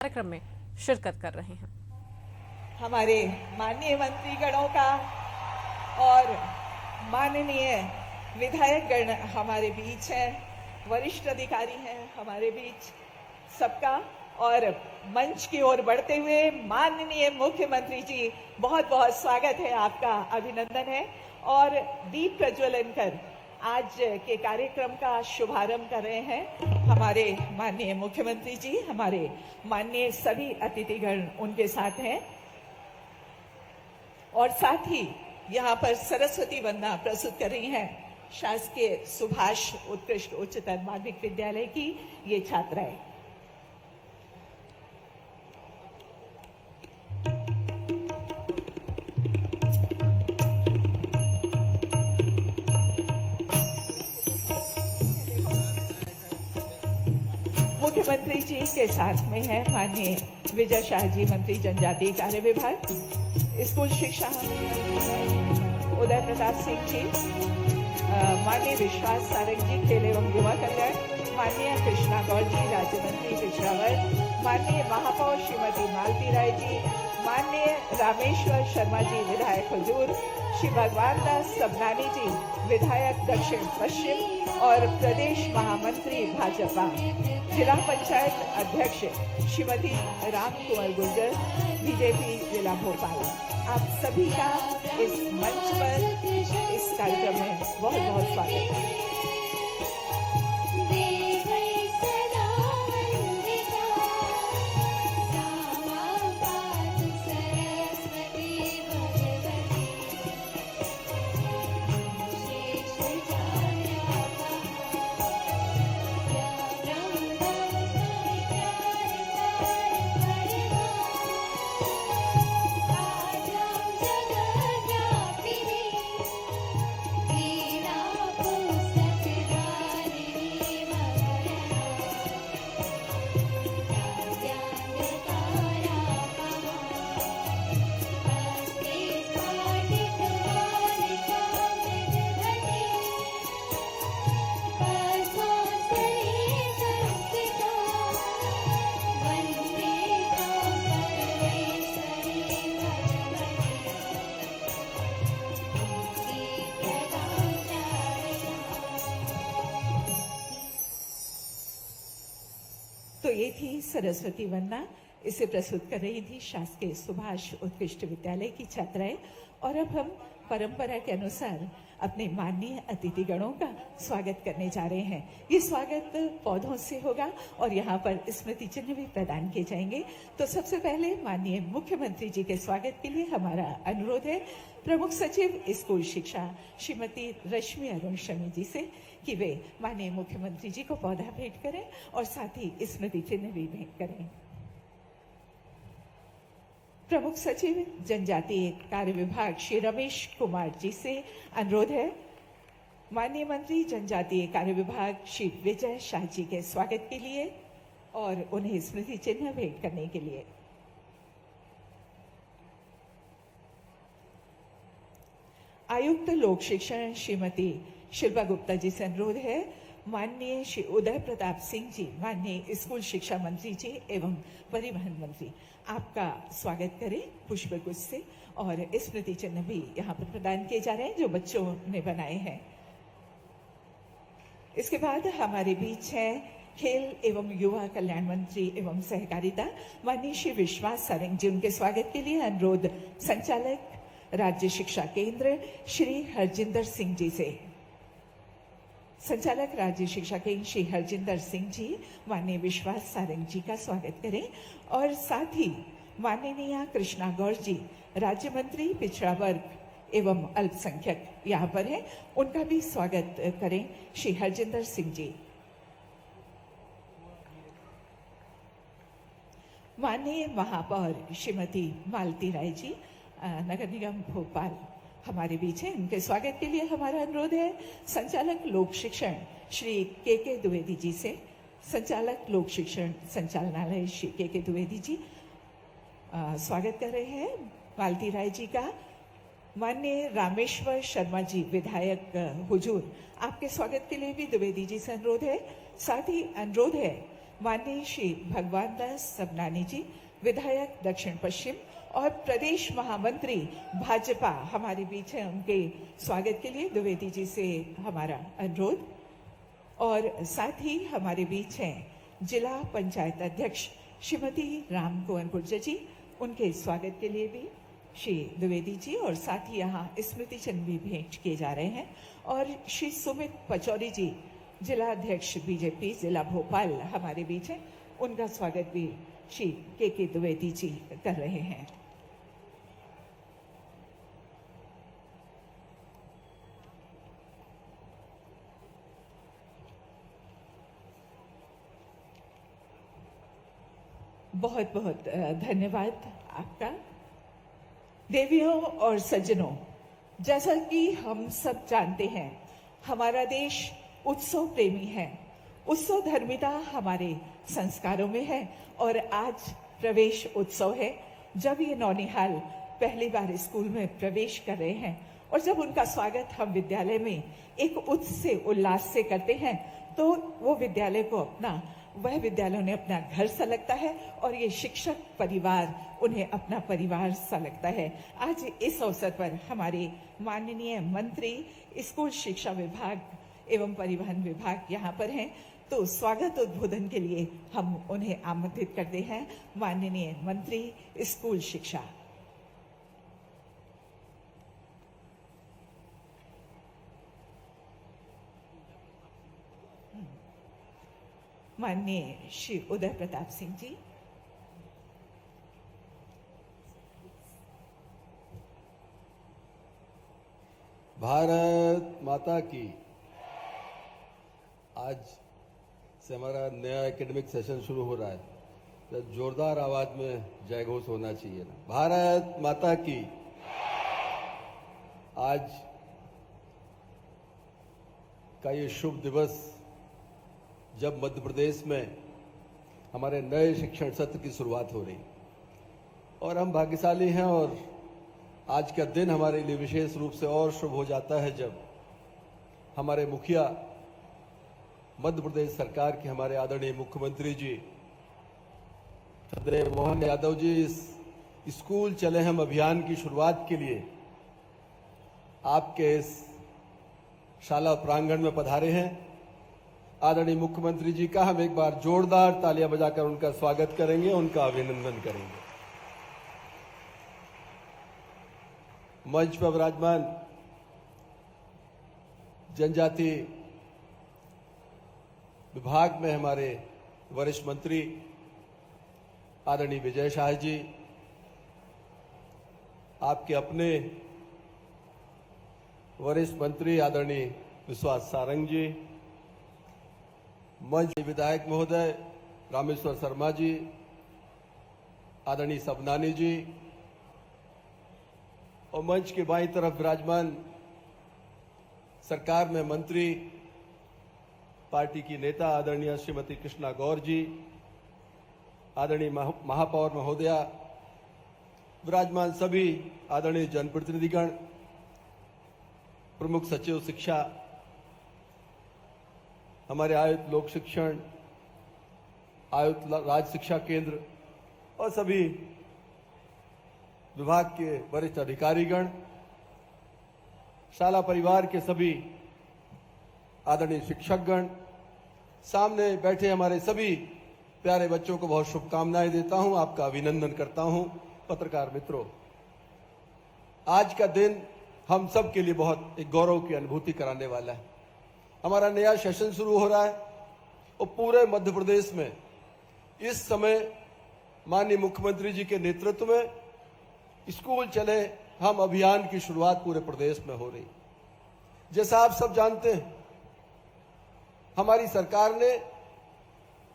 कार्यक्रम में शिरकत कर रहे हैं। हमारे माननीय मंत्रीगणों का और माननीय विधायकगण हमारे बीच हैं, वरिष्ठ अधिकारी हैं हमारे बीच सबका, और मंच की ओर बढ़ते हुए माननीय मुख्यमंत्री जी, बहुत बहुत स्वागत है आपका, अभिनंदन है। और दीप प्रज्वलन कर आज के कार्यक्रम का शुभारंभ कर रहे हैं हमारे माननीय मुख्यमंत्री जी। हमारे माननीय सभी अतिथिगण उनके साथ हैं और साथ ही यहाँ पर सरस्वती वंदना प्रस्तुत कर रही हैं शासकीय सुभाष उत्कृष्ट उच्चतर माध्यमिक विद्यालय की ये छात्राएं। मुख्यमंत्री जी के साथ में है माननीय विजय शाह जी, मंत्री जनजातीय कार्य विभाग, स्कूल शिक्षा उदय प्रताप सिंह जी, माननीय विश्वास सारंग जी, खेल एवं युवा कल्याण, माननीय कृष्णा गौर जी, राज्य मंत्री पिछड़ा वर्ग, माननीय महापौर श्रीमती मालती राय जी, माननीय रामेश्वर शर्मा जी, विधायक हुजूर, श्री भगवान दास सबनानी जी, विधायक दक्षिण पश्चिम और प्रदेश महामंत्री भाजपा, जिला पंचायत अध्यक्ष श्रीमती राम कुंवर गुर्जर, बीजेपी जिला भोपाल। आप सभी का इस मंच पर इस कार्यक्रम में बहुत बहुत स्वागत है। तो ये थी सरस्वती वंदना, इसे प्रस्तुत कर रही थी शासकीय सुभाष उत्कृष्ट विद्यालय की छात्राएं। और अब हम परंपरा के अनुसार अपने माननीय अतिथिगणों का स्वागत करने जा रहे हैं। ये स्वागत पौधों से होगा और यहाँ पर स्मृति चिन्ह भी प्रदान किए जाएंगे। तो सबसे पहले माननीय मुख्यमंत्री जी के स्वागत के लिए हमारा अनुरोध है प्रमुख सचिव स्कूल शिक्षा श्रीमती रश्मि अरुण शमी जी से कि वे माननीय मुख्यमंत्री जी को पौधा भेंट करें और साथ ही स्मृति चिन्ह भी भेंट करें। प्रमुख सचिव जनजातीय कार्य विभाग श्री रमेश कुमार जी से अनुरोध है माननीय मंत्री जनजातीय कार्य विभाग श्री विजय शाह जी के स्वागत के लिए और उन्हें स्मृति चिन्ह भेंट करने के लिए। आयुक्त लोक शिक्षण श्रीमती शिल्पा गुप्ता जी से अनुरोध है माननीय श्री उदय प्रताप सिंह जी, माननीय स्कूल शिक्षा मंत्री जी एवं परिवहन मंत्री, आपका स्वागत करें पुष्पगुच्छ से और स्मृति चिन्ह भी यहाँ पर प्रदान किए जा रहे हैं जो बच्चों ने बनाए हैं। इसके बाद हमारे बीच है खेल एवं युवा कल्याण मंत्री एवं सहकारिता माननीय श्री विश्वास सारंग जी, उनके स्वागत के लिए अनुरोध संचालक राज्य शिक्षा केंद्र श्री हरजिंदर सिंह जी से। संचालक राज्य शिक्षा केंद्र श्री हरजिंदर सिंह जी माननीय विश्वास सारंग जी का स्वागत करें और साथ ही माननीय कृष्णा गौर जी, राज्य मंत्री पिछड़ा वर्ग एवं अल्पसंख्यक यहाँ पर हैं, उनका भी स्वागत करें श्री हरजिंदर सिंह जी। माननीय महापौर श्रीमती मालती राय जी, नगर निगम भोपाल हमारे बीच है, उनके स्वागत के लिए हमारा अनुरोध है संचालक लोक शिक्षण श्री के द्विवेदी जी से। संचालक लोक शिक्षण संचालनालय श्री के द्विवेदी जी स्वागत कर रहे हैं मालती राय जी का। माननीय रामेश्वर शर्मा जी, विधायक हुजूर, आपके स्वागत के लिए भी द्विवेदी जी से अनुरोध है। साथ ही अनुरोध है माननीय श्री भगवान दास सबनानी जी, विधायक दक्षिण पश्चिम और प्रदेश महामंत्री भाजपा हमारे बीच हैं। उनके स्वागत के लिए द्विवेदी जी से हमारा अनुरोध। और साथ ही हमारे बीच हैं जिला पंचायत अध्यक्ष श्रीमती राम कुंवर गुर्जर जी, उनके स्वागत के लिए भी श्री द्विवेदी जी, और साथ ही यहाँ स्मृति चिन्ह भी भेंट किए जा रहे हैं। और श्री सुमित पचौरी जी, जिला अध्यक्ष बीजेपी जिला भोपाल हमारे बीच हैं, उनका स्वागत भी श्री के द्विवेदी जी कर रहे हैं। बहुत बहुत धन्यवाद आपका। देवियों और सज्जनों, जैसा कि हम सब जानते हैं, हमारा देश उत्सव प्रेमी है। उत्सव धर्मिता हमारे संस्कारों में है और आज प्रवेश उत्सव है। जब ये नौनिहाल पहली बार स्कूल में प्रवेश कर रहे हैं और जब उनका स्वागत हम विद्यालय में एक उत्साह उल्लास से करते हैं, तो वो विद्यालय को वह विद्यालय उन्हें अपना घर सा लगता है और ये शिक्षक परिवार उन्हें अपना परिवार सा लगता है। आज इस अवसर पर हमारे माननीय मंत्री स्कूल शिक्षा विभाग एवं परिवहन विभाग यहाँ पर हैं, तो स्वागत उद्बोधन के लिए हम उन्हें आमंत्रित करते हैं। माननीय मंत्री स्कूल शिक्षा। माननीय श्री उदय प्रताप सिंह जी। भारत माता की। आज से हमारा नया एकेडमिक सेशन शुरू हो रहा है, तो जोरदार आवाज में जय घोष होना चाहिए ना। भारत माता की। आज का ये शुभ दिवस, जब मध्य प्रदेश में हमारे नए शिक्षण सत्र की शुरुआत हो रही, और हम भाग्यशाली हैं, और आज का दिन हमारे लिए विशेष रूप से और शुभ हो जाता है जब हमारे मुखिया मध्य प्रदेश सरकार के हमारे आदरणीय मुख्यमंत्री जी चंद्र मोहन यादव जी इस स्कूल चले हम अभियान की शुरुआत के लिए आपके इस शाला प्रांगण में पधारे हैं। आदरणीय मुख्यमंत्री जी का हम एक बार जोरदार तालियां बजाकर उनका स्वागत करेंगे, उनका अभिनंदन करेंगे। मंच पर विराजमान जनजाति विभाग में हमारे वरिष्ठ मंत्री आदरणीय विजय शाह जी, आपके अपने वरिष्ठ मंत्री आदरणीय विश्वास सारंग जी, मंच विधायक महोदय रामेश्वर शर्मा जी, आदरणीय सबनानी जी, और मंच के बाईं तरफ विराजमान सरकार में मंत्री पार्टी की नेता आदरणीय श्रीमती कृष्णा गौर जी, आदरणीय महापौर महोदया, विराजमान सभी आदरणीय जनप्रतिनिधिगण, प्रमुख सचिव शिक्षा, हमारे आयुक्त लोक शिक्षण, आयुक्त राज्य शिक्षा केंद्र और सभी विभाग के वरिष्ठ अधिकारीगण, शाला परिवार के सभी आदरणीय शिक्षकगण, सामने बैठे हमारे सभी प्यारे बच्चों को बहुत शुभकामनाएं देता हूं, आपका अभिनंदन करता हूं। पत्रकार मित्रों, आज का दिन हम सब के लिए बहुत एक गौरव की अनुभूति कराने वाला है। हमारा नया सेशन शुरू हो रहा है और पूरे मध्य प्रदेश में इस समय माननीय मुख्यमंत्री जी के नेतृत्व में स्कूल चले हम अभियान की शुरुआत पूरे प्रदेश में हो रही। जैसा आप सब जानते हैं, हमारी सरकार ने,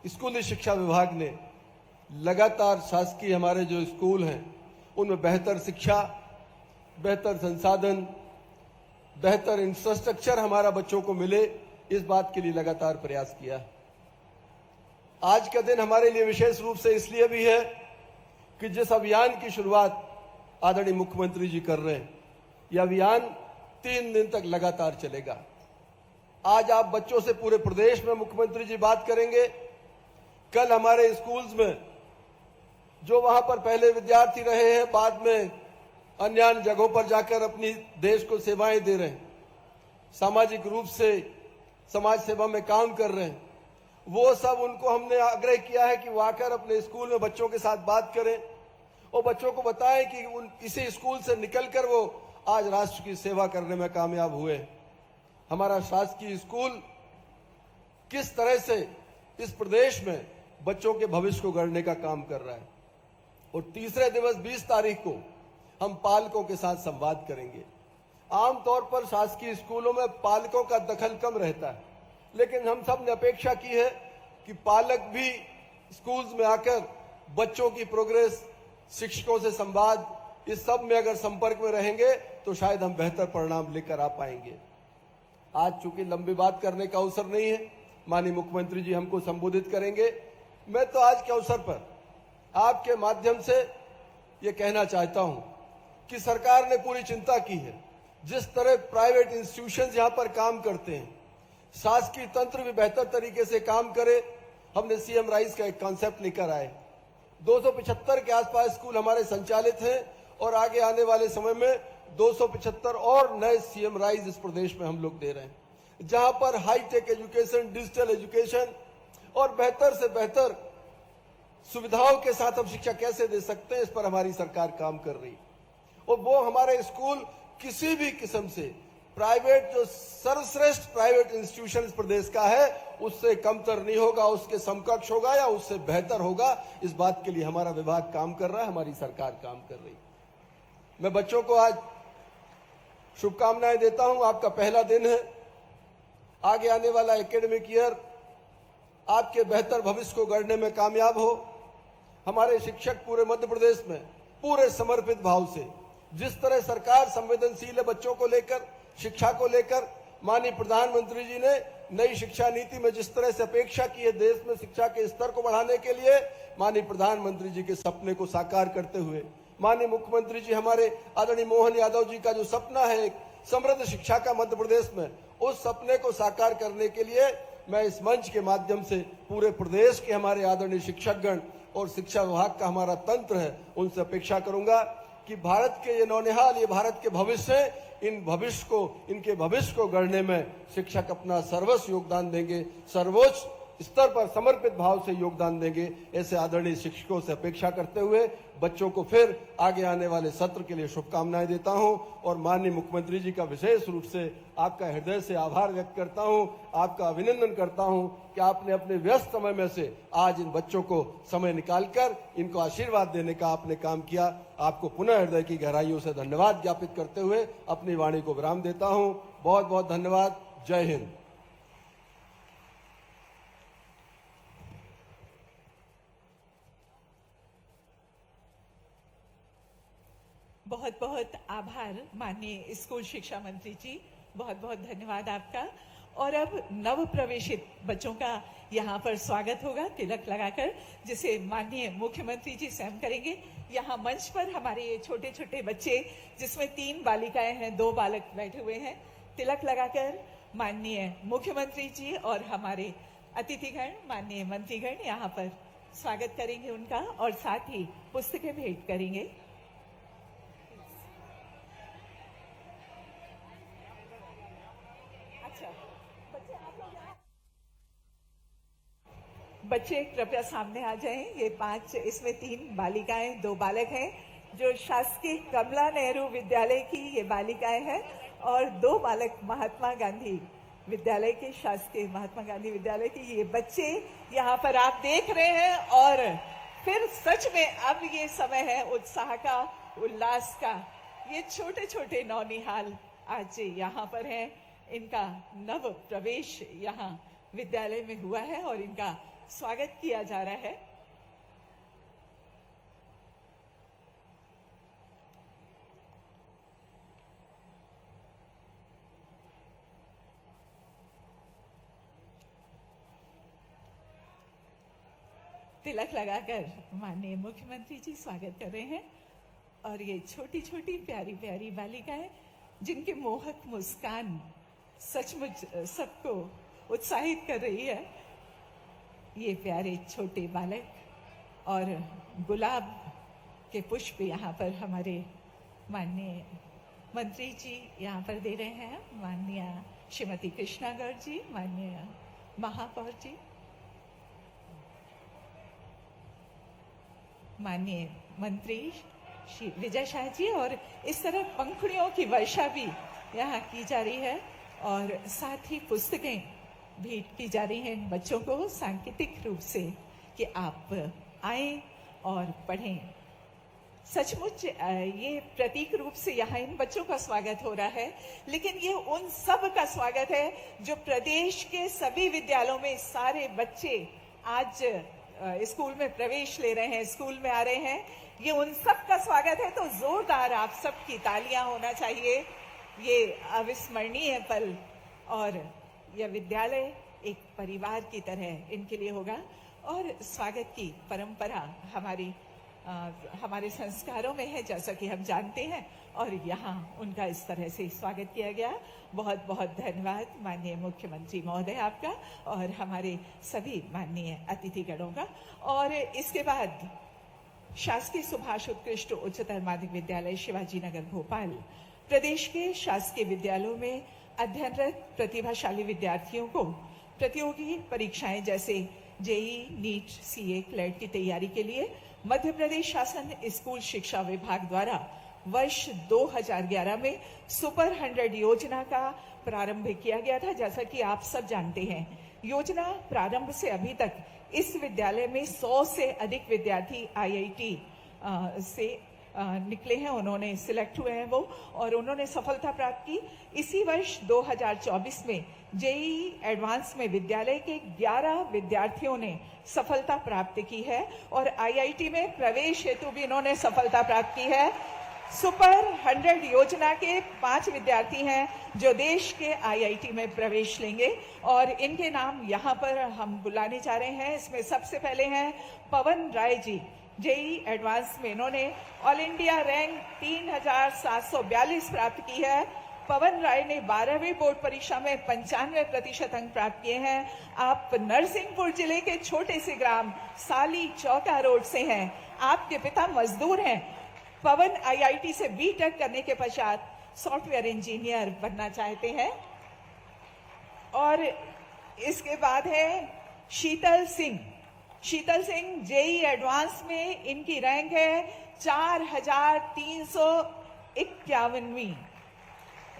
स्कूली शिक्षा विभाग ने लगातार शासकीय हमारे जो स्कूल हैं उनमें बेहतर शिक्षा, बेहतर संसाधन, बेहतर इंफ्रास्ट्रक्चर हमारा बच्चों को मिले, इस बात के लिए लगातार प्रयास किया है। आज का दिन हमारे लिए विशेष रूप से इसलिए भी है कि जिस अभियान की शुरुआत आदरणीय मुख्यमंत्री जी कर रहे हैं, यह अभियान 3 दिन तक लगातार चलेगा। आज आप बच्चों से पूरे प्रदेश में मुख्यमंत्री जी बात करेंगे, कल हमारे स्कूल्स में जो वहां पर पहले विद्यार्थी रहे हैं, बाद में अन्य जगहों पर जाकर अपनी देश को सेवाएं दे रहे हैं, सामाजिक रूप से समाज सेवा में काम कर रहे हैं, वो सब उनको हमने आग्रह किया है कि वो आकर अपने स्कूल में बच्चों के साथ बात करें और बच्चों को बताएं कि इसी स्कूल से निकलकर वो आज राष्ट्र की सेवा करने में कामयाब हुए। हमारा शासकीय स्कूल किस तरह से इस प्रदेश में बच्चों के भविष्य को गढ़ने का काम कर रहा है। और तीसरे दिवस 20 तारीख को हम पालकों के साथ संवाद करेंगे। आमतौर पर शासकीय स्कूलों में पालकों का दखल कम रहता है, लेकिन हम सब ने अपेक्षा की है कि पालक भी स्कूल्स में आकर बच्चों की प्रोग्रेस, शिक्षकों से संवाद, इस सब में अगर संपर्क में रहेंगे तो शायद हम बेहतर परिणाम लेकर आ पाएंगे। आज चूंकि लंबी बात करने का अवसर नहीं है, माननीय मुख्यमंत्री जी हमको संबोधित करेंगे। मैं तो आज के अवसर पर आपके माध्यम से ये कहना चाहता हूं कि सरकार ने पूरी चिंता की है। जिस तरह प्राइवेट इंस्टीट्यूशंस यहां पर काम करते हैं, शासकीय तंत्र भी बेहतर तरीके से काम करे। हमने सीएम राइज का एक कॉन्सेप्ट लेकर आए। 275 के आसपास स्कूल हमारे संचालित हैं और आगे आने वाले समय में 275 और नए सीएम राइज इस प्रदेश में हम लोग दे रहे हैं, जहां पर हाईटेक एजुकेशन, डिजिटल एजुकेशन और बेहतर से बेहतर सुविधाओं के साथ हम शिक्षा कैसे दे सकते हैं, इस पर हमारी सरकार काम कर रही है। और वो हमारे स्कूल किसी भी किस्म से प्राइवेट, जो सर्वश्रेष्ठ प्राइवेट इंस्टीट्यूशन इस प्रदेश का है, उससे कमतर नहीं होगा, उसके समकक्ष होगा या उससे बेहतर होगा। इस बात के लिए हमारा विभाग काम कर रहा है, हमारी सरकार काम कर रही है। मैं बच्चों को आज शुभकामनाएं देता हूं। आपका पहला दिन है। आगे आने वाला एकेडमिक ईयर आपके बेहतर भविष्य को गढ़ने में कामयाब हो। हमारे शिक्षक पूरे मध्य प्रदेश में पूरे समर्पित भाव से, जिस तरह सरकार संवेदनशील है बच्चों को लेकर, शिक्षा को लेकर, माननीय प्रधानमंत्री जी ने नई शिक्षा नीति में जिस तरह से अपेक्षा की है देश में शिक्षा के स्तर को बढ़ाने के लिए, माननीय प्रधानमंत्री जी के सपने को साकार करते हुए माननीय मुख्यमंत्री जी हमारे आदरणीय मोहन यादव जी का जो सपना है एक समृद्ध शिक्षा का मध्य प्रदेश में, उस सपने को साकार करने के लिए मैं इस मंच के माध्यम से पूरे प्रदेश के हमारे आदरणीय शिक्षकगण और शिक्षा विभाग का हमारा तंत्र है, उनसे अपेक्षा करूंगा कि भारत के ये नौनिहाल, ये भारत के भविष्य है, इनके भविष्य को गढ़ने में शिक्षक अपना सर्वस्व योगदान देंगे, सर्वोच्च स्तर पर समर्पित भाव से योगदान देंगे। ऐसे आदरणीय शिक्षकों से अपेक्षा करते हुए बच्चों को फिर आगे आने वाले सत्र के लिए शुभकामनाएं देता हूं और माननीय मुख्यमंत्री जी का विशेष रूप से आपका हृदय से आभार व्यक्त करता हूं, आपका अभिनंदन करता हूं कि आपने अपने व्यस्त समय में से आज इन बच्चों को समय निकालकर इनको आशीर्वाद देने का आपने काम किया। आपको पुनः हृदय की गहराइयों से धन्यवाद ज्ञापित करते हुए अपनी वाणी को विराम देता हूं। बहुत बहुत धन्यवाद। जय हिंद। बहुत बहुत आभार माननीय स्कूल शिक्षा मंत्री जी, बहुत बहुत धन्यवाद आपका। और अब नव प्रवेशित बच्चों का यहाँ पर स्वागत होगा तिलक लगाकर, जिसे माननीय मुख्यमंत्री जी स्वयं करेंगे। यहाँ मंच पर हमारे ये छोटे छोटे बच्चे, जिसमें 3 बालिकाएं हैं, 2 बालक बैठे हुए हैं, तिलक लगाकर माननीय मुख्यमंत्री जी और हमारे अतिथिगण, माननीय मंत्रीगण यहाँ पर स्वागत करेंगे उनका और साथ ही पुस्तकें भेंट करेंगे। बच्चे कृपया सामने आ जाएं। ये 5, इसमें 3 बालिकाएं, 2 बालक हैं, जो शासकीय कमला नेहरू विद्यालय की ये बालिकाएं हैं और 2 बालक महात्मा गांधी विद्यालय के, शासकीय महात्मा गांधी विद्यालय के ये बच्चे यहाँ पर आप देख रहे हैं। और फिर सच में अब ये समय है उत्साह का, उल्लास का। ये छोटे छोटे नौनिहाल आज यहाँ पर हैं, इनका नव प्रवेश यहाँ विद्यालय में हुआ है और इनका स्वागत किया जा रहा है। तिलक लगाकर माननीय मुख्यमंत्री जी स्वागत कर रहे हैं। और ये छोटी छोटी प्यारी प्यारी बालिकाएं, जिनकी मोहक मुस्कान सचमुच सबको उत्साहित कर रही है। ये प्यारे छोटे बालक और गुलाब के पुष्प यहाँ पर हमारे माननीय मंत्री जी यहाँ पर दे रहे हैं। माननीय श्रीमती कृष्णा गर्ग जी, माननीय महापौर जी, माननीय मंत्री श्री विजय शाह जी, और इस तरह पंखुड़ियों की वर्षा भी यहाँ की जा रही है और साथ ही पुस्तकें भेंट की जा रही हैं इन बच्चों को सांकेतिक रूप से कि आप आएं और पढ़ें। सचमुच ये प्रतीक रूप से यहाँ इन बच्चों का स्वागत हो रहा है, लेकिन ये उन सब का स्वागत है जो प्रदेश के सभी विद्यालयों में सारे बच्चे आज स्कूल में प्रवेश ले रहे हैं, स्कूल में आ रहे हैं। ये उन सब का स्वागत है, तो जोरदार आप सबकी तालियां होना चाहिए। ये अविस्मरणीय पल और यह विद्यालय एक परिवार की तरह इनके लिए होगा और स्वागत की परंपरा हमारे संस्कारों में है, जैसा कि हम जानते हैं, और यहाँ उनका इस तरह से स्वागत किया गया। बहुत बहुत धन्यवाद माननीय मुख्यमंत्री महोदय आपका और हमारे सभी माननीय अतिथिगणों का। और इसके बाद शासकीय सुभाष उत्कृष्ट उच्चतर माध्यमिक विद्यालय शिवाजी नगर भोपाल प्रदेश के शासकीय विद्यालयों में अध्ययनरत प्रतिभाशाली विद्यार्थियों को प्रतियोगी परीक्षाएं जैसे जेई, नीट, सीए, क्लेट की तैयारी के लिए मध्य प्रदेश शासन स्कूल शिक्षा विभाग द्वारा वर्ष 2011 में सुपर 100 योजना का प्रारंभ किया गया था। जैसा कि आप सब जानते हैं, योजना प्रारंभ से अभी तक इस विद्यालय में 100 से अधिक विद्यार्थी आईआईटी से निकले हैं, उन्होंने सिलेक्ट हुए हैं वो, और उन्होंने सफलता प्राप्त की। इसी वर्ष 2024 में जेईई एडवांस में विद्यालय के 11 विद्यार्थियों ने सफलता प्राप्त की है और आईआईटी में प्रवेश हेतु भी इन्होंने सफलता प्राप्त की है। सुपर 100 योजना के 5 विद्यार्थी हैं जो देश के आईआईटी में प्रवेश लेंगे और इनके नाम यहाँ पर हम बुलाने जा रहे हैं। इसमें सबसे पहले हैं पवन राय जी, जेईई एडवांस में इन्होंने ऑल इंडिया रैंक 3742 प्राप्त की है। पवन राय ने 12वीं बोर्ड परीक्षा में 95% अंक प्राप्त किए हैं। आप नरसिंहपुर जिले के छोटे से ग्राम साली चौका रोड से हैं। आपके पिता मजदूर हैं। पवन आईआईटी से बीटेक करने के पश्चात सॉफ्टवेयर इंजीनियर बनना चाहते हैं। और इसके बाद है शीतल सिंह। शीतल सिंह जेईई एडवांस में इनकी रैंक है 4351वीं।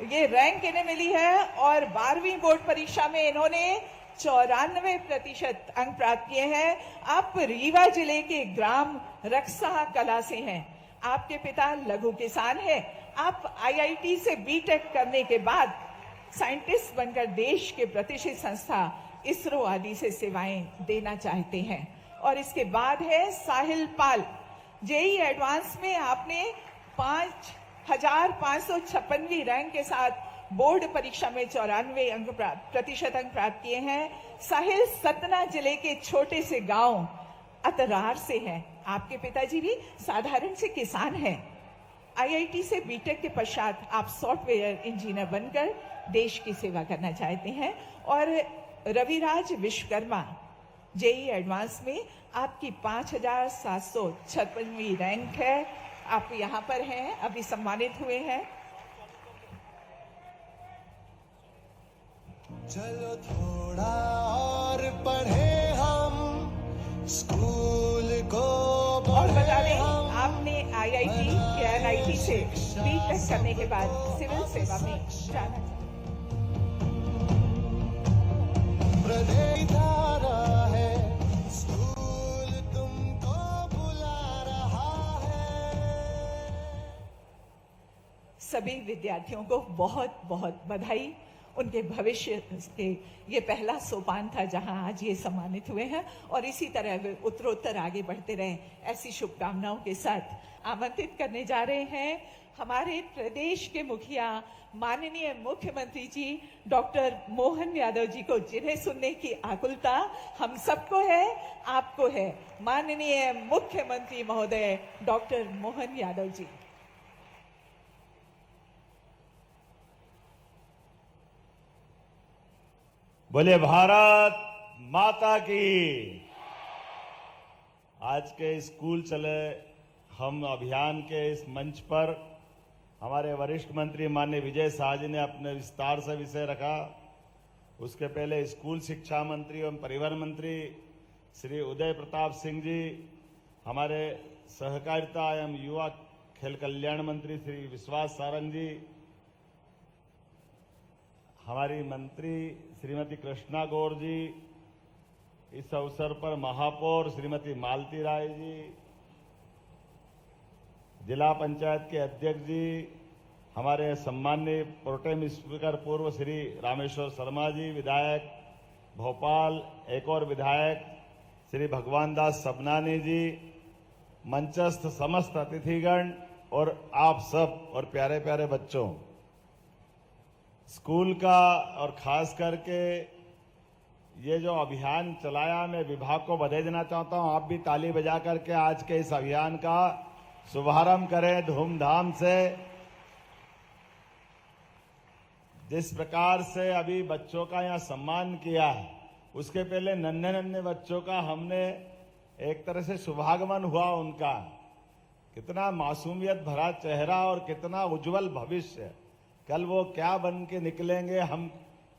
ये रैंक इन्हें मिली है और 12वीं बोर्ड परीक्षा में इन्होंने 94% अंक प्राप्त किए हैं। आप रीवा जिले के ग्राम रक्सा कला से हैं। आपके पिता लघु किसान हैं। आप आईआईटी से बीटेक करने के बाद साइंटिस्ट बनकर देश के प्रतिष्ठित संस्था इसरो आदि से सेवाएं देना चाहते हैं। और इसके बाद है साहिल पाल। जेईई एडवांस में आपने 5556वीं रैंक के साथ बोर्ड परीक्षा में 94% अंक प्राप्त किए हैं। साहिल सतना जिले के छोटे से गांव अतरार से हैं। आपके पिताजी भी साधारण से किसान हैं। आईआईटी से बीटेक के पश्चात आप सॉफ्टवेयर इंजीनियर बनकर देश की सेवा करना चाहते हैं। और रविराज विश्वकर्मा, जेईई एडवांस में आपकी 5756वीं रैंक है। आप यहाँ पर हैं, अभी सम्मानित हुए हैं। चलो थोड़ा और पढ़े हम, स्कूल को और बता दें, आपने आईआईटी या एनआईटी से बीटेक करने के बाद सिविल सेवा में जाना चाहिए। प्रदेश धारा है, स्कूल तुमको बुला रहा है। सभी विद्यार्थियों को बहुत बहुत बधाई। उनके भविष्य के ये पहला सोपान था जहां आज ये सम्मानित हुए हैं और इसी तरह वे उत्तरोत्तर आगे बढ़ते रहें, ऐसी शुभकामनाओं के साथ आमंत्रित करने जा रहे हैं हमारे प्रदेश के मुखिया माननीय मुख्यमंत्री जी डॉक्टर मोहन यादव जी को, जिन्हें सुनने की आकुलता हम सबको है, आपको है। माननीय मुख्यमंत्री महोदय डॉक्टर मोहन यादव जी। बोले भारत माता की। आज के स्कूल चले हम अभियान के इस मंच पर हमारे वरिष्ठ मंत्री माननीय विजय शाह जी ने अपने विस्तार से विषय रखा। उसके पहले स्कूल शिक्षा मंत्री एवं परिवहन मंत्री श्री उदय प्रताप सिंह जी, हमारे सहकारिता एवं युवा खेल कल्याण मंत्री श्री विश्वास सारंग जी, हमारी मंत्री श्रीमती कृष्णा गौर जी, इस अवसर पर महापौर श्रीमती मालती राय जी, जिला पंचायत के अध्यक्ष जी, हमारे सम्माननीय प्रोटेम स्पीकर पूर्व श्री रामेश्वर शर्मा जी, विधायक भोपाल, एक और विधायक श्री भगवान दास सबनानी जी, मंचस्थ समस्त अतिथिगण और आप सब और प्यारे प्यारे बच्चों, स्कूल का और खास करके ये जो अभियान चलाया, मैं विभाग को बधाई देना चाहता हूं। आप भी ताली बजा करके आज के इस अभियान का शुभारंभ करें धूमधाम से। जिस प्रकार से अभी बच्चों का यहाँ सम्मान किया है, उसके पहले नन्हे नन्हे बच्चों का हमने एक तरह से शुभागमन हुआ। उनका कितना मासूमियत भरा चेहरा और कितना उज्जवल भविष्य, कल वो क्या बन के निकलेंगे हम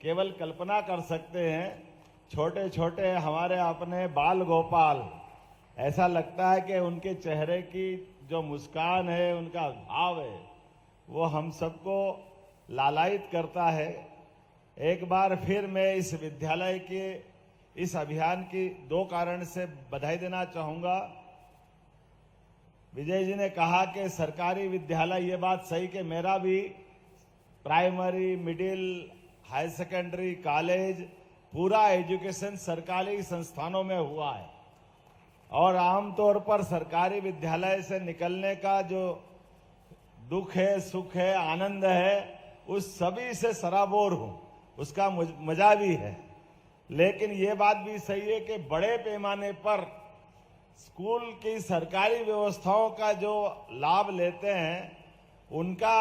केवल कल्पना कर सकते हैं। छोटे छोटे हमारे अपने बाल गोपाल, ऐसा लगता है कि उनके चेहरे की जो मुस्कान है, उनका भाव है, वो हम सबको लालायित करता है। एक बार फिर मैं इस विद्यालय के इस अभियान की दो कारण से बधाई देना चाहूंगा। विजय जी ने कहा कि सरकारी विद्यालय, ये बात सही कि मेरा भी primary, middle, higher secondary, college, पूरा एजुकेशन सरकारी संस्थानों में हुआ है और आमतौर पर सरकारी विद्यालय से निकलने का जो दुख है, सुख है, आनंद है, उस सभी से सराबोर हूं, उसका मजा भी है। लेकिन ये बात भी सही है कि बड़े पैमाने पर स्कूल की सरकारी व्यवस्थाओं का जो लाभ लेते हैं, उनका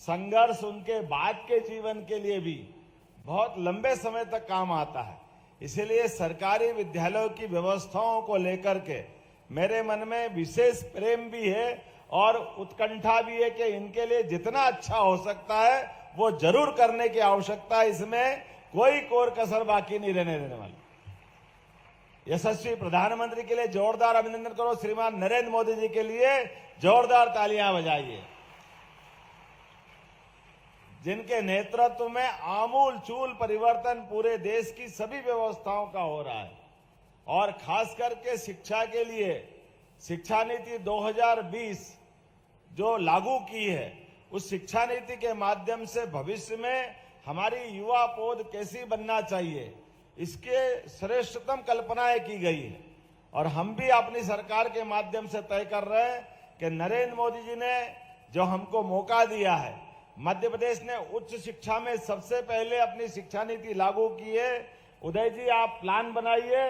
संघर्ष उनके बाद के जीवन के लिए भी बहुत लंबे समय तक काम आता है। इसलिए सरकारी विद्यालयों की व्यवस्थाओं को लेकर के मेरे मन में विशेष प्रेम भी है और उत्कंठा भी है कि इनके लिए जितना अच्छा हो सकता है वो जरूर करने की आवश्यकता है। इसमें कोई कोर कसर बाकी नहीं रहने देने वाली। यशस्वी प्रधानमंत्री के लिए जोरदार अभिनंदन करो। श्रीमान नरेंद्र मोदी जी के लिए जोरदार तालियां बजाइए, जिनके नेतृत्व में आमूल चूल परिवर्तन पूरे देश की सभी व्यवस्थाओं का हो रहा है। और खास करके शिक्षा के लिए शिक्षा नीति 2020 जो लागू की है, उस शिक्षा नीति के माध्यम से भविष्य में हमारी युवा पौध कैसी बनना चाहिए, इसके श्रेष्ठतम कल्पनाएं की गई है। और हम भी अपनी सरकार के माध्यम से तय कर रहे हैं कि नरेंद्र मोदी जी ने जो हमको मौका दिया है, मध्य प्रदेश ने उच्च शिक्षा में सबसे पहले अपनी शिक्षा नीति लागू की है। उदय जी, आप प्लान बनाइए,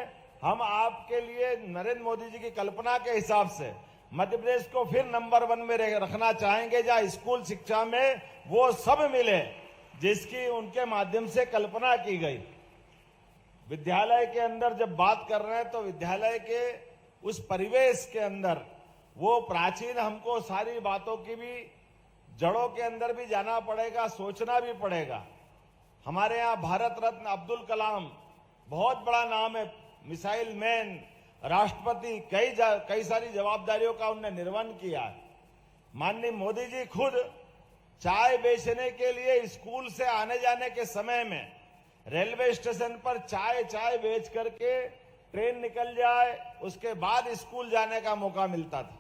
हम आपके लिए नरेंद्र मोदी जी की कल्पना के हिसाब से मध्य प्रदेश को फिर नंबर 1 में रखना चाहेंगे, जहां स्कूल शिक्षा में वो सब मिले जिसकी उनके माध्यम से कल्पना की गई। विद्यालय के अंदर जब बात कर रहे हैं तो विद्यालय के उस परिवेश के अंदर वो प्राचीन, हमको सारी बातों की भी जड़ों के अंदर भी जाना पड़ेगा, सोचना भी पड़ेगा। हमारे यहाँ भारत रत्न अब्दुल कलाम बहुत बड़ा नाम है, मिसाइल मैन, राष्ट्रपति, कई सारी जवाबदारियों का उन्होंने निर्वहन किया है। माननीय मोदी जी खुद चाय बेचने के लिए स्कूल से आने जाने के समय में रेलवे स्टेशन पर चाय बेच करके ट्रेन निकल जाए, उसके बाद स्कूल जाने का मौका मिलता था।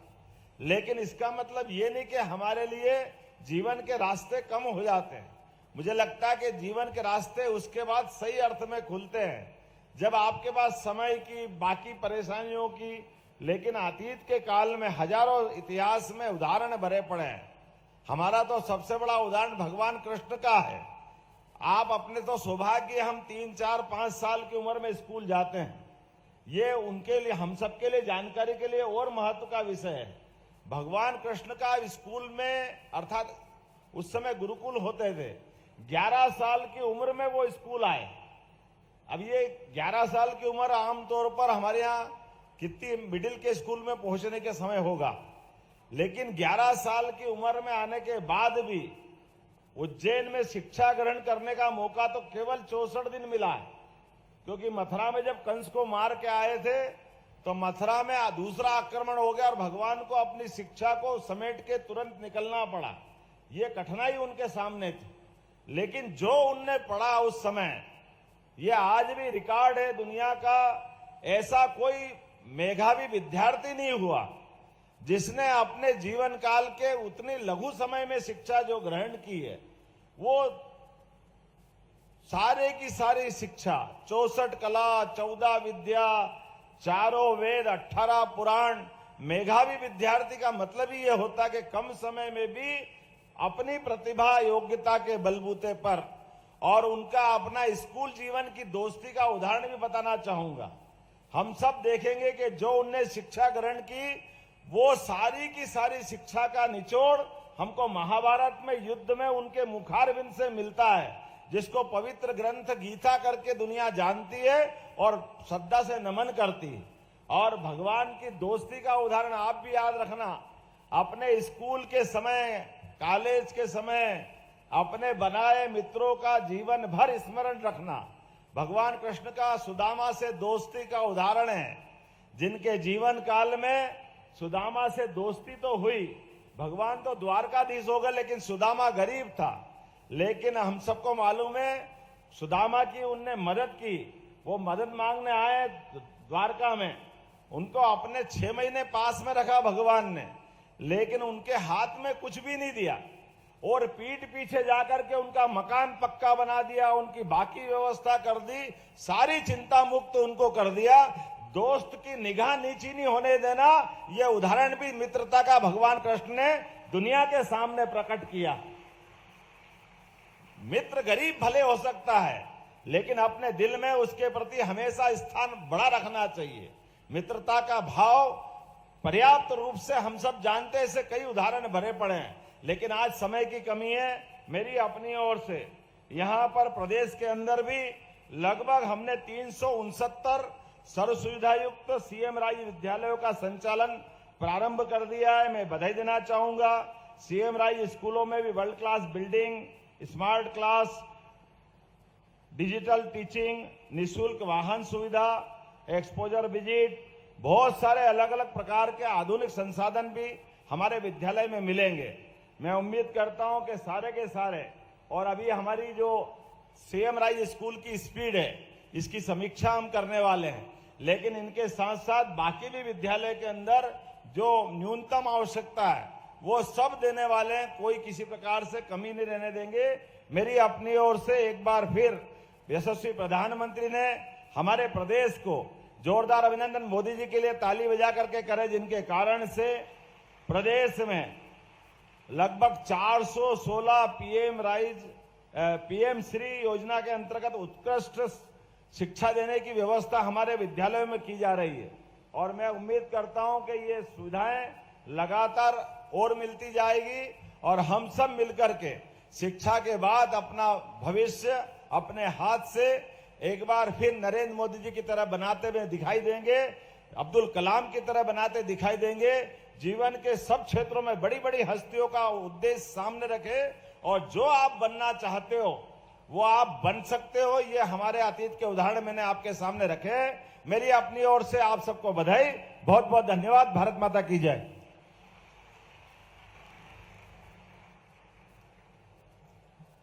लेकिन इसका मतलब ये नहीं कि हमारे लिए जीवन के रास्ते कम हो जाते हैं। मुझे लगता है कि जीवन के रास्ते उसके बाद सही अर्थ में खुलते हैं जब आपके पास समय की, बाकी परेशानियों की, लेकिन अतीत के काल में हजारों इतिहास में उदाहरण भरे पड़े हैं। हमारा तो सबसे बड़ा उदाहरण भगवान कृष्ण का है। आप अपने तो सौभाग्य, हम 3, 4, 5 साल की उम्र में स्कूल जाते हैं, ये उनके लिए, हम सबके लिए जानकारी के लिए और महत्व का विषय है। भगवान कृष्ण का स्कूल में, अर्थात उस समय गुरुकुल होते थे, 11 साल की उम्र में वो स्कूल आए। अब ये 11 साल की उम्र आमतौर पर हमारे यहाँ कितनी मिडिल के स्कूल में पहुंचने के समय होगा, लेकिन 11 साल की उम्र में आने के बाद भी उज्जैन में शिक्षा ग्रहण करने का मौका तो केवल 64 दिन मिला है। क्योंकि मथुरा में जब कंस को मार के आए थे तो मथुरा में दूसरा आक्रमण हो गया और भगवान को अपनी शिक्षा को समेट के तुरंत निकलना पड़ा। ये कठिनाई उनके सामने थी, लेकिन जो उनने पढ़ा उस समय, ये आज भी रिकॉर्ड है दुनिया का। ऐसा कोई मेधावी विद्यार्थी नहीं हुआ जिसने अपने जीवन काल के उतनी लघु समय में शिक्षा जो ग्रहण की है, वो सारे की सारी शिक्षा, 64 कला, 14 विद्या, 4 वेद, 18 पुराण। मेधावी विद्यार्थी का मतलब ही यह होता कि कम समय में भी अपनी प्रतिभा योग्यता के बलबूते पर, और उनका अपना स्कूल जीवन की दोस्ती का उदाहरण भी बताना चाहूंगा। हम सब देखेंगे कि जो उनने शिक्षा ग्रहण की, वो सारी की सारी शिक्षा का निचोड़ हमको महाभारत में युद्ध में उनके मुखारविंद से मिलता है, जिसको पवित्र ग्रंथ गीता करके दुनिया जानती है और श्रद्धा से नमन करती है। और भगवान की दोस्ती का उदाहरण आप भी याद रखना, अपने स्कूल के समय, कॉलेज के समय अपने बनाए मित्रों का जीवन भर स्मरण रखना। भगवान कृष्ण का सुदामा से दोस्ती का उदाहरण है, जिनके जीवन काल में सुदामा से दोस्ती तो हुई। भगवान तो द्वारकाधीश हो गए, लेकिन सुदामा गरीब था। लेकिन हम सबको मालूम है सुदामा की उनने मदद की। वो मदद मांगने आए द्वारका में, उनको अपने 6 महीने पास में रखा भगवान ने, लेकिन उनके हाथ में कुछ भी नहीं दिया और पीठ पीछे जाकर के उनका मकान पक्का बना दिया, उनकी बाकी व्यवस्था कर दी, सारी चिंता मुक्त उनको कर दिया। दोस्त की निगाह नीची नहीं होने देना, यह उदाहरण भी मित्रता का भगवान कृष्ण ने दुनिया के सामने प्रकट किया। मित्र गरीब भले हो सकता है, लेकिन अपने दिल में उसके प्रति हमेशा स्थान बड़ा रखना चाहिए। मित्रता का भाव पर्याप्त रूप से हम सब जानते हैं, ऐसे कई उदाहरण भरे पड़े हैं, लेकिन आज समय की कमी है। मेरी अपनी ओर से यहां पर प्रदेश के अंदर भी लगभग हमने 369 सर्व सुविधा युक्त सीएम राय विद्यालयों का संचालन प्रारंभ कर दिया है। मैं बधाई देना चाहूंगा। सीएम राय स्कूलों में भी world class building, smart class, digital teaching, निःशुल्क वाहन सुविधा, एक्सपोजर विजिट, बहुत सारे अलग अलग प्रकार के आधुनिक संसाधन भी हमारे विद्यालय में मिलेंगे। मैं उम्मीद करता हूं कि सारे के सारे, और अभी हमारी जो सीएम राय स्कूल की स्पीड है, इसकी समीक्षा हम करने वाले हैं, लेकिन इनके साथ साथ बाकी भी विद्यालय के अंदर जो न्यूनतम आवश्यकता है वो सब देने वाले हैं। कोई किसी प्रकार से कमी नहीं रहने देंगे। मेरी अपनी ओर से एक बार फिर यशस्वी प्रधानमंत्री ने हमारे प्रदेश को जोरदार अभिनंदन मोदी जी के लिए ताली बजा करके करे, जिनके कारण से प्रदेश में लगभग 416 पीएम श्री योजना के अंतर्गत उत्कृष्ट शिक्षा देने की व्यवस्था हमारे विद्यालयों में की जा रही है। और मैं उम्मीद करता हूं कि ये सुविधाएं लगातार और मिलती जाएगी और हम सब मिलकर के शिक्षा के बाद अपना भविष्य अपने हाथ से एक बार फिर नरेंद्र मोदी जी की तरह बनाते हुए दिखाई देंगे, अब्दुल कलाम की तरह बनाते दिखाई देंगे। जीवन के सब क्षेत्रों में बड़ी बड़ी हस्तियों का उद्देश्य सामने रखे और जो आप बनना चाहते हो वो आप बन सकते हो। ये हमारे अतीत के उदाहरण मैंने आपके सामने रखे। मेरी अपनी ओर से आप सबको बधाई, बहुत बहुत धन्यवाद। भारत माता की जय।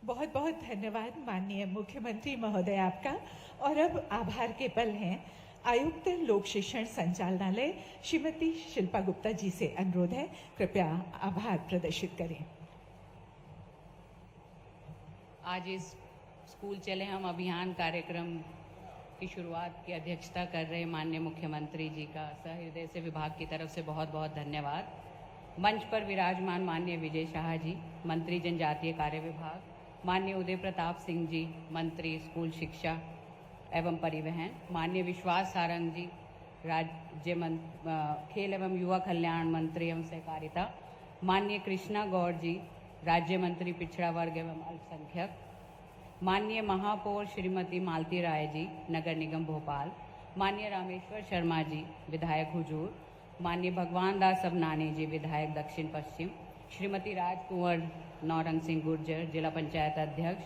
बहुत बहुत धन्यवाद माननीय मुख्यमंत्री महोदय आपका। और अब आभार के पल हैं आयुक्त लोक शिक्षण संचालनालय श्रीमती शिल्पा गुप्ता जी से अनुरोध है, कृपया आभार प्रदर्शित करें। आज इस स्कूल चले हम अभियान कार्यक्रम की शुरुआत की अध्यक्षता कर रहे माननीय मुख्यमंत्री जी का सहृदय से विभाग की तरफ से बहुत बहुत धन्यवाद। मंच पर विराजमान माननीय विजय शाह जी, मंत्री जनजातीय कार्य विभाग, माननीय उदय प्रताप सिंह जी, मंत्री स्कूल शिक्षा एवं परिवहन, माननीय विश्वास सारंग जी, खेल एवं युवा कल्याण मंत्री एवं सहकारिता, माननीय कृष्णा गौड़ जी, राज्य मंत्री पिछड़ा वर्ग एवं अल्पसंख्यक, माननीय महापौर श्रीमती मालती राय जी, नगर निगम भोपाल, माननीय रामेश्वर शर्मा जी विधायक हुजूर, माननीय भगवान दास सबनानी जी विधायक दक्षिण पश्चिम, श्रीमती राजकुंवर नौरंग सिंह गुर्जर जिला पंचायत अध्यक्ष,